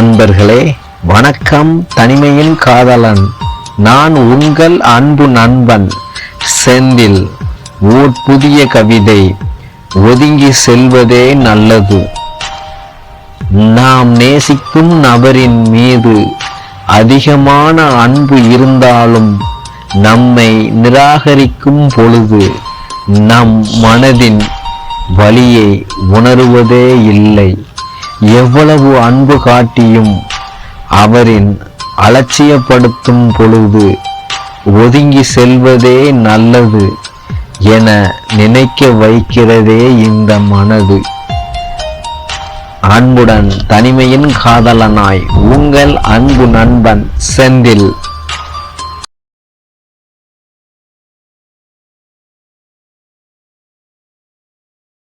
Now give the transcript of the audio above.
அன்பர்களே வணக்கம். தனிமையின் காதலன் நான் உங்கள் அன்பு நண்பன் செந்தில். ஓர் புதிய கவிதை. ஒதுங்கி செல்வதே நல்லது. நாம் நேசிக்கும் நபரின் மீது அதிகமான அன்பு இருந்தாலும் நம்மை நிராகரிக்கும் பொழுது நம் மனதின் வலியை உணருவதே இல்லை. எவ்வளவு அன்பு காட்டியும் அவரின் அலட்சியப்படுத்தும் பொழுது ஒதுங்கி செல்வதே நல்லது என நினைக்க வைக்கிறதே இந்த மனது. அன்புடன் தனிமையின் காதலனாய் உங்கள் அன்பு நண்பன் செந்தில்.